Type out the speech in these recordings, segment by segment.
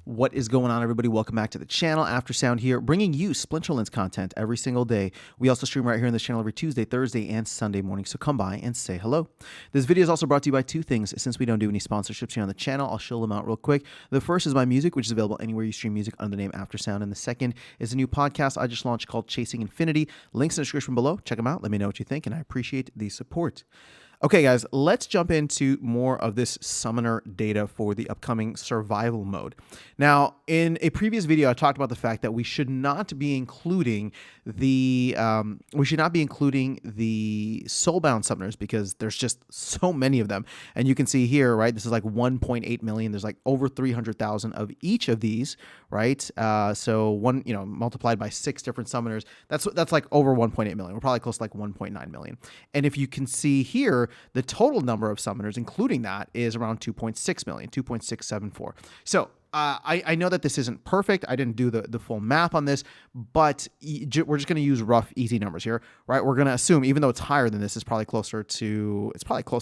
What is going on, everybody? Welcome back to the channel. Aftersound here, bringing you Splinterlands content every single day. We also stream right here on this channel every Tuesday, Thursday, and Sunday morning, so come by and say hello. This video is also brought to you by two things. Since we don't do any sponsorships here on the channel, I'll show them out real quick. The first is my music, which is available anywhere you stream music under the name Aftersound, and the second is a new podcast I just launched called Chasing Infinity. Links in the description below. Check them out. Let me know what you think, and I appreciate the support. Okay, guys, let's jump into more of this summoner data for the upcoming survival mode. Now, in a previous video, I talked about the fact that we should not be including the soulbound summoners because there's just so many of them. And you can see here, right? This is like 1.8 million. There's like over 300,000 of each of these, right? So one, multiplied by 6 different summoners, that's like over 1.8 million. We're probably close to like 1.9 million. And if you can see here, the total number of summoners, including that, is around 2.6 million, 2.674. So I know that this isn't perfect. I didn't do the full math on this, but we're just going to use rough, easy numbers here, right? We're going to assume, even though it's higher than this, it's probably closer to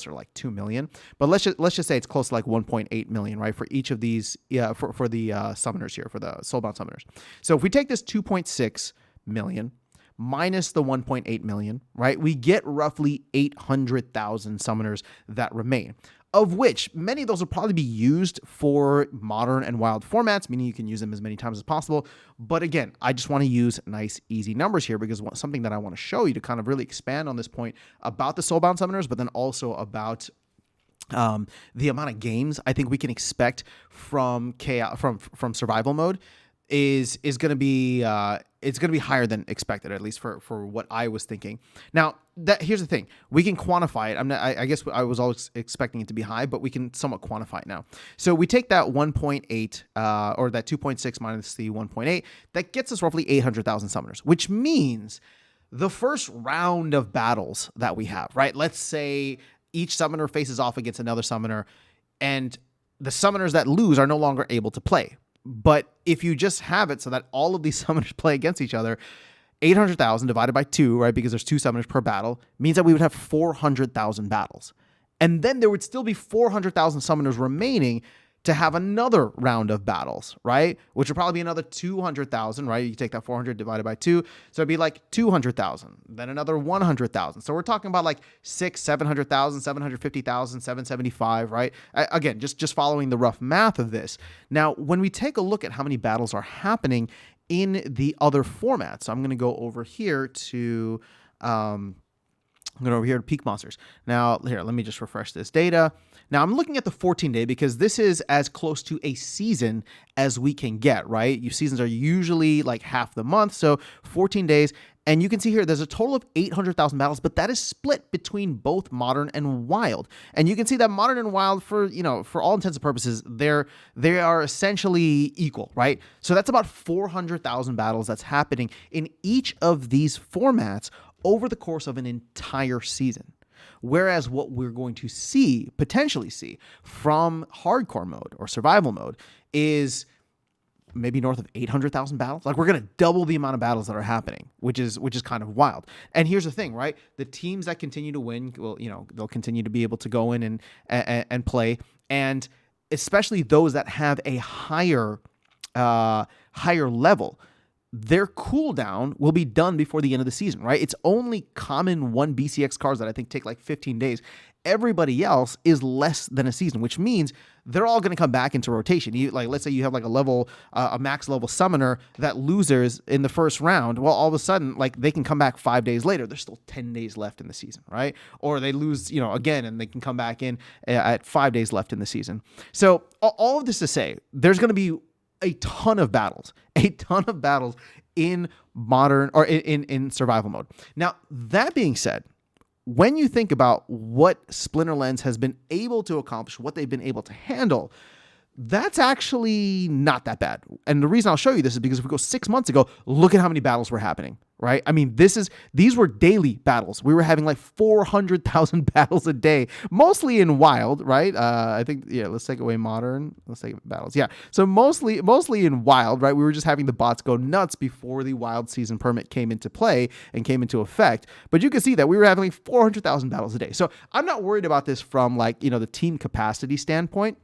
like 2 million. But let's just say it's close to like 1.8 million, right? For each of these, for the summoners here, for the soulbound summoners. So if we take this 2.6 million minus the 1.8 million, right, we get roughly 800,000 summoners that remain, of which many of those will probably be used for modern and wild formats, meaning you can use them as many times as possible. But again, I just want to use nice, easy numbers here because something that I want to show you to kind of really expand on this point about the soulbound summoners, but then also about the amount of games I think we can expect from survival mode is going to be it's going to be higher than expected, at least for what I was thinking. Now, here's the thing: we can quantify it. I guess I was always expecting it to be high, but we can somewhat quantify it now. So we take that 1.8 or that 2.6 minus the 1.8, that gets us roughly 800,000 summoners, which means the first round of battles that we have, right? Let's say each summoner faces off against another summoner, and the summoners that lose are no longer able to play. But if you just have it so that all of these summoners play against each other, 800,000 divided by 2, right, because there's 2 summoners per battle, means that we would have 400,000 battles. And then there would still be 400,000 summoners remaining to have another round of battles, right? Which would probably be another 200,000, right? You take that 400 divided by 2, so it'd be like 200,000, then another 100,000. So we're talking about like 700,000, 750,000, 775, right? Again, just following the rough math of this. Now, when we take a look at how many battles are happening in the other formats, so I'm going to go over here to Peak Monsters. Now, here, let me just refresh this data. Now, I'm looking at the 14-day because this is as close to a season as we can get, right? Your seasons are usually like half the month, so 14 days. And you can see here, there's a total of 800,000 battles, but that is split between both modern and wild. And you can see that modern and wild, for all intents and purposes, they are essentially equal, right? So that's about 400,000 battles that's happening in each of these formats over the course of an entire season. Whereas what we're going to potentially see from hardcore mode or survival mode is maybe north of 800,000 battles. Like, we're going to double the amount of battles that are happening, which is kind of wild. And here's the thing, right? The teams that continue to win will, they'll continue to be able to go in and play. And especially those that have a higher level, their cooldown will be done before the end of the season, right? It's only common 1 BCX cards that I think take like 15 days. Everybody else is less than a season, which means they're all going to come back into rotation. Let's say you have like a max level summoner that loses in the first round. Well, all of a sudden, like, they can come back 5 days later. There's still 10 days left in the season, right? Or they lose, again, and they can come back in at 5 days left in the season. So all of this to say, there's going to be a ton of battles in modern or in survival mode. Now, that being said, when you think about what Splinterlands has been able to accomplish, what they've been able to handle, that's actually not that bad. And the reason I'll show you this is because if we go 6 months ago, look at how many battles were happening, right? I mean, these were daily battles. We were having like 400,000 battles a day, mostly in wild, right? I think, let's take away modern. Let's take battles. Yeah. So mostly in wild, right? We were just having the bots go nuts before the wild season permit came into play and came into effect. But you can see that we were having like 400,000 battles a day. So I'm not worried about this from the team capacity standpoint.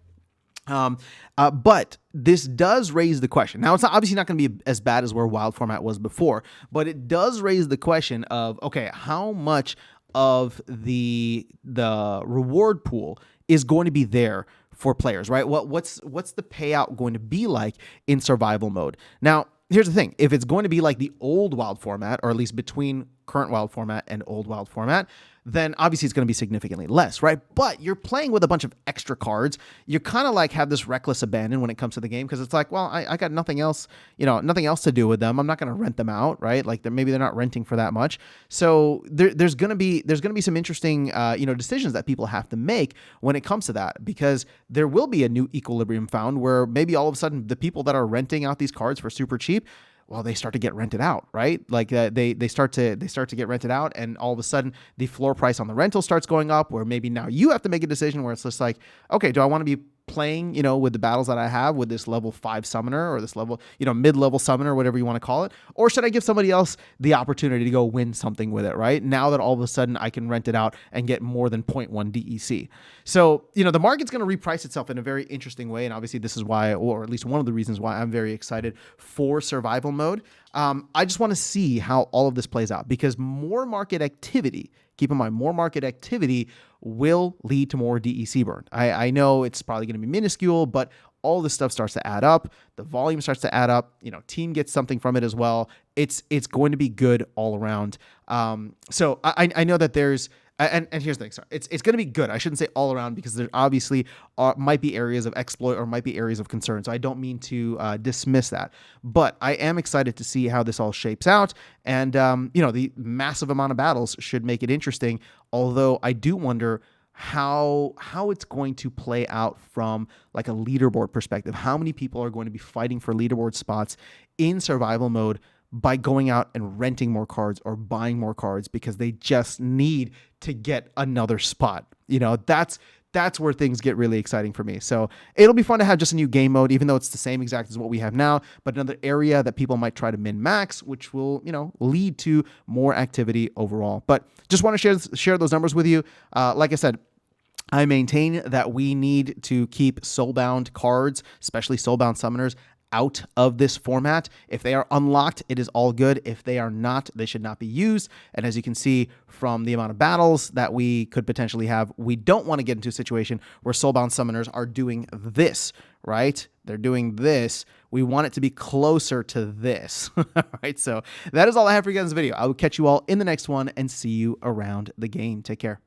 Um, but this does raise the question. Now, it's obviously not going to be as bad as where wild format was before, but it does raise the question of, okay, how much of the reward pool is going to be there for players, right? What's the payout going to be like in survival mode? Now, here's the thing. If it's going to be like the old wild format, or at least between current wild format and old wild format, then obviously it's going to be significantly less, right? But you're playing with a bunch of extra cards. You kind of like have this reckless abandon when it comes to the game, because it's like, well, I got nothing else, nothing else to do with them. I'm not going to rent them out, right? Like maybe they're not renting for that much. So there's going to be some interesting, decisions that people have to make when it comes to that, because there will be a new equilibrium found where maybe all of a sudden the people that are renting out these cards for super cheap, well, they start to get rented out, right? Like they start to get rented out, and all of a sudden the floor price on the rental starts going up, where maybe now you have to make a decision where it's just like, okay, do I want to be playing, with the battles that I have with this level 5 summoner, or this level, mid-level summoner, whatever you want to call it, or should I give somebody else the opportunity to go win something with it, right? Now that all of a sudden I can rent it out and get more than 0.1 DEC. So, the market's going to reprice itself in a very interesting way, and obviously this is why, or at least one of the reasons why, I'm very excited for survival mode. I just want to see how all of this plays out, because more market activity, keep in mind, more market activity will lead to more DEC burn. I know it's probably going to be minuscule, but all this stuff starts to add up. The volume starts to add up. Team gets something from it as well. It's going to be good all around. So I know that there's, and here's the thing. Sorry, it's going to be good. I shouldn't say all around, because there obviously might be areas of exploit or might be areas of concern. So I don't mean to dismiss that. But I am excited to see how this all shapes out. And, the massive amount of battles should make it interesting. Although I do wonder how it's going to play out from like a leaderboard perspective. How many people are going to be fighting for leaderboard spots in survival mode by going out and renting more cards or buying more cards because they just need to get another spot. That's where things get really exciting for me. So it'll be fun to have just a new game mode, even though it's the same exact as what we have now, but another area that people might try to min-max, which will, lead to more activity overall. But just want to share those numbers with you. Like I said, I maintain that we need to keep soulbound cards, especially soulbound summoners, out of this format. If they are unlocked, it is all good. If they are not, they should not be used. And as you can see from the amount of battles that we could potentially have, we don't want to get into a situation where soulbound summoners are doing this, right? They're doing this. We want it to be closer to this. All right, so that is all I have for you guys in this video. I will catch you all in the next one and see you around the game. Take care.